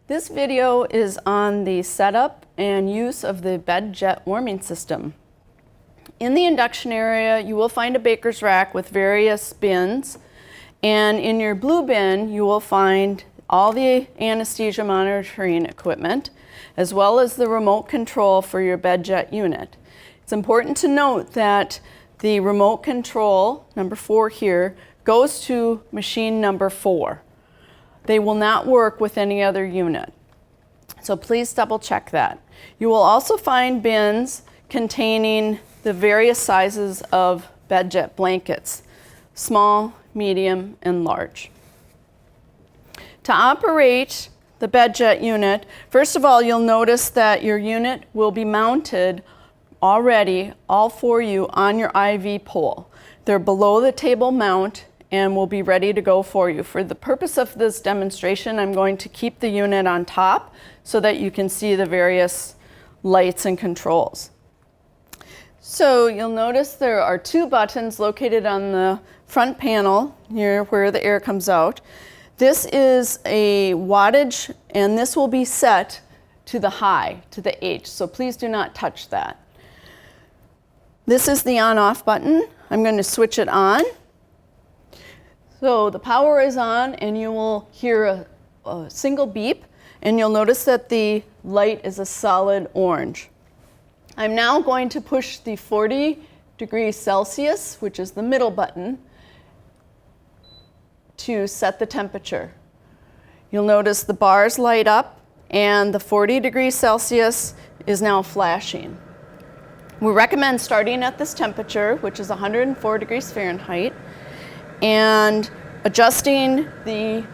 This video is on the setup and use of the Bedjet warming system. In the induction area, you will find a baker's rack with various bins, and in your blue bin, you will find all the anesthesia monitoring equipment, as well as the remote control for your Bedjet unit. It's important to note that the remote control, number 4 here, goes to machine number 4. They will not work with any other unit. So please double check that. You will also find bins containing the various sizes of Bedjet blankets, small, medium, and large. To operate the Bedjet unit, first of all, you'll notice that your unit will be mounted already, all for you, on your IV pole. They're below the table mount and will be ready to go for you. For the purpose of this demonstration, I'm going to keep the unit on top so that you can see the various lights and controls. So you'll notice there are 2 buttons located on the front panel near where the air comes out. This is a wattage, and this will be set to the high, to the H, so please do not touch that. This is the on-off button. I'm going to switch it on. So the power is on, and you will hear a single beep, and you'll notice that the light is a solid orange. I'm now going to push the 40 degrees Celsius, which is the middle button, to set the temperature. You'll notice the bars light up, and the 40 degrees Celsius is now flashing. We recommend starting at this temperature, which is 104 degrees Fahrenheit, and adjusting the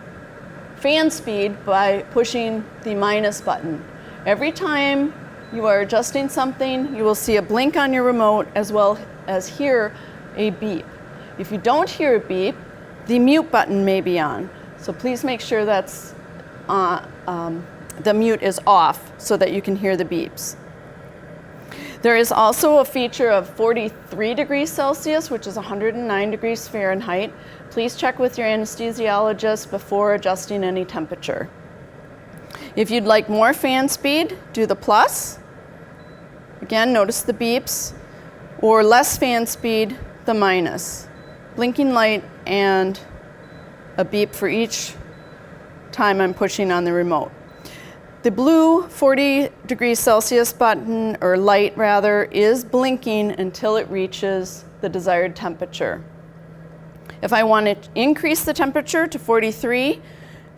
fan speed by pushing the minus button. Every time you are adjusting something, you will see a blink on your remote as well as hear a beep. If you don't hear a beep, the mute button may be on. So please make sure that's the mute is off so that you can hear the beeps. There is also a feature of 43 degrees Celsius, which is 109 degrees Fahrenheit. Please check with your anesthesiologist before adjusting any temperature. If you'd like more fan speed, do the plus. Again, notice the beeps. Or less fan speed, the minus. Blinking light and a beep for each time I'm pushing on the remote. The blue 40 degrees Celsius button, or light rather, is blinking until it reaches the desired temperature. If I want to increase the temperature to 43,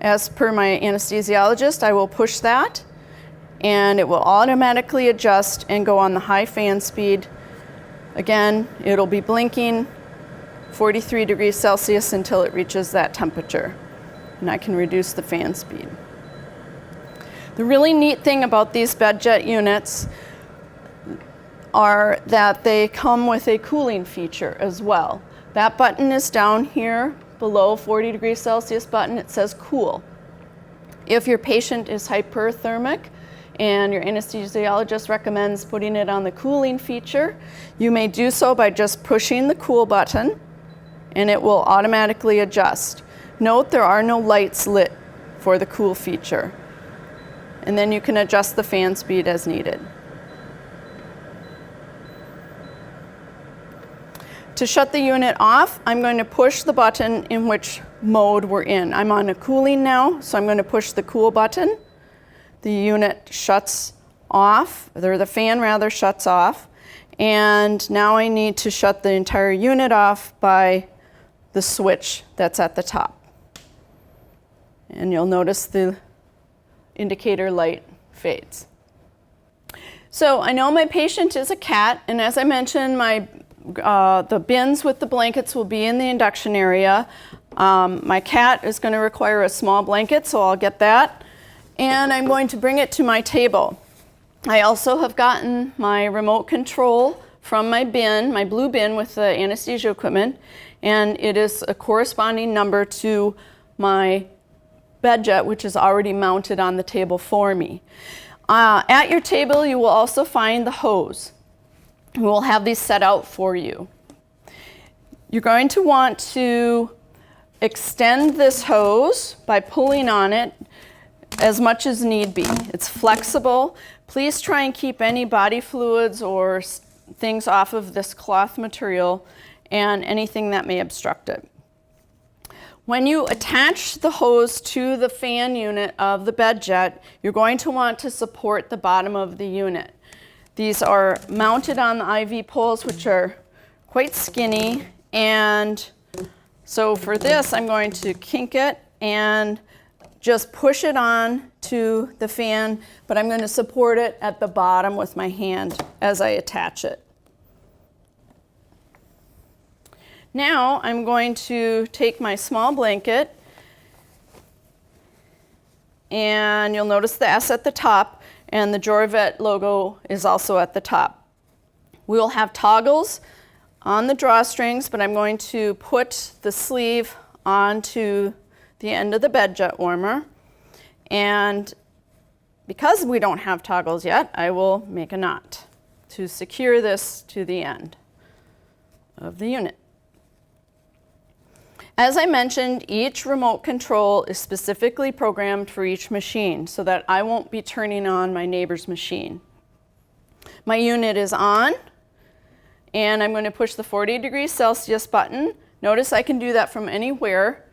as per my anesthesiologist, I will push that, and it will automatically adjust and go on the high fan speed. Again, it'll be blinking 43 degrees Celsius until it reaches that temperature, and I can reduce the fan speed. The really neat thing about these Bedjet units are that they come with a cooling feature as well. That button is down here below 40 degrees Celsius button. It says cool. If your patient is hyperthermic and your anesthesiologist recommends putting it on the cooling feature, you may do so by just pushing the cool button, and it will automatically adjust. Note there are no lights lit for the cool feature. And then you can adjust the fan speed as needed. To shut the unit off, I'm going to push the button in which mode we're in. I'm on a cooling now, so I'm going to push the cool button. The unit shuts off, or the fan rather shuts off. And now I need to shut the entire unit off by the switch that's at the top. And you'll notice the indicator light fades. So I know my patient is a cat, and as I mentioned, the bins with the blankets will be in the induction area. My cat is going to require a small blanket, so I'll get that. And I'm going to bring it to my table. I also have gotten my remote control from my bin, my blue bin with the anesthesia equipment, and it is a corresponding number to my Bedjet, which is already mounted on the table for me. At your table, you will also find the hose. We will have these set out for you. You're going to want to extend this hose by pulling on it as much as need be. It's flexible. Please try and keep any body fluids or things off of this cloth material and anything that may obstruct it. When you attach the hose to the fan unit of the Bedjet, you're going to want to support the bottom of the unit. These are mounted on the IV poles, which are quite skinny, and so for this I'm going to kink it and just push it on to the fan, but I'm going to support it at the bottom with my hand as I attach it. Now I'm going to take my small blanket, and you'll notice the S at the top, and the Bedjet logo is also at the top. We will have toggles on the drawstrings, but I'm going to put the sleeve onto the end of the Bedjet warmer. And because we don't have toggles yet, I will make a knot to secure this to the end of the unit. As I mentioned, each remote control is specifically programmed for each machine so that I won't be turning on my neighbor's machine. My unit is on, and I'm going to push the 40 degrees Celsius button. Notice I can do that from anywhere.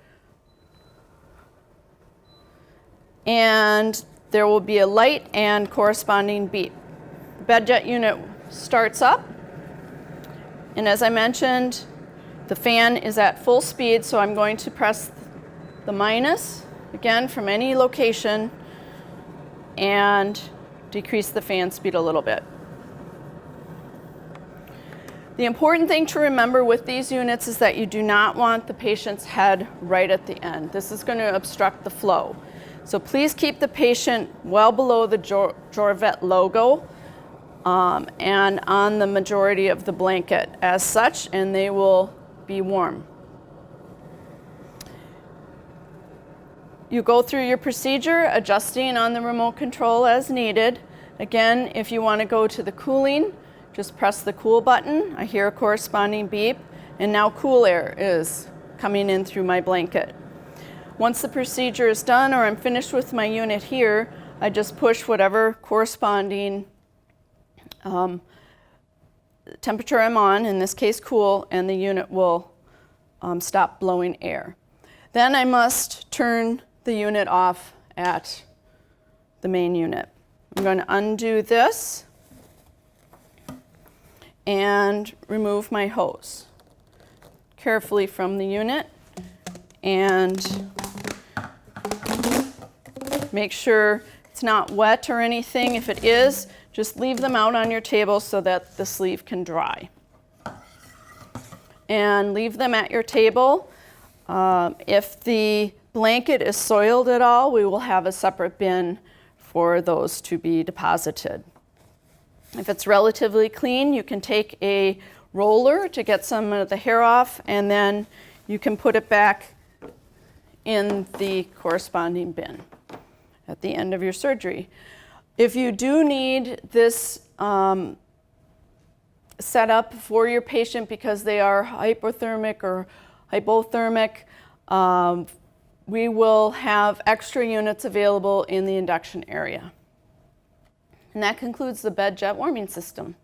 And there will be a light and corresponding beep. The Bedjet unit starts up, and as I mentioned, the fan is at full speed, so I'm going to press the minus, again, from any location, and decrease the fan speed a little bit. The important thing to remember with these units is that you do not want the patient's head right at the end. This is going to obstruct the flow. So please keep the patient well below the Bedjet logo and on the majority of the blanket as such, and they will be warm. You go through your procedure, adjusting on the remote control as needed. Again, if you want to go to the cooling, just press the cool button. I hear a corresponding beep, and now cool air is coming in through my blanket. Once the procedure is done or I'm finished with my unit here, I just push whatever corresponding temperature I'm on, in this case cool, and the unit will stop blowing air. Then I must turn the unit off at the main unit. I'm going to undo this and remove my hose carefully from the unit, and make sure it's not wet or anything. If it is, just leave them out on your table so that the sleeve can dry. And leave them at your table. If the blanket is soiled at all, we will have a separate bin for those to be deposited. If it's relatively clean, you can take a roller to get some of the hair off, and then you can put it back in the corresponding bin at the end of your surgery. If you do need this set up for your patient because they are hypothermic or hypothermic, we will have extra units available in the induction area. And that concludes the Bedjet warming system.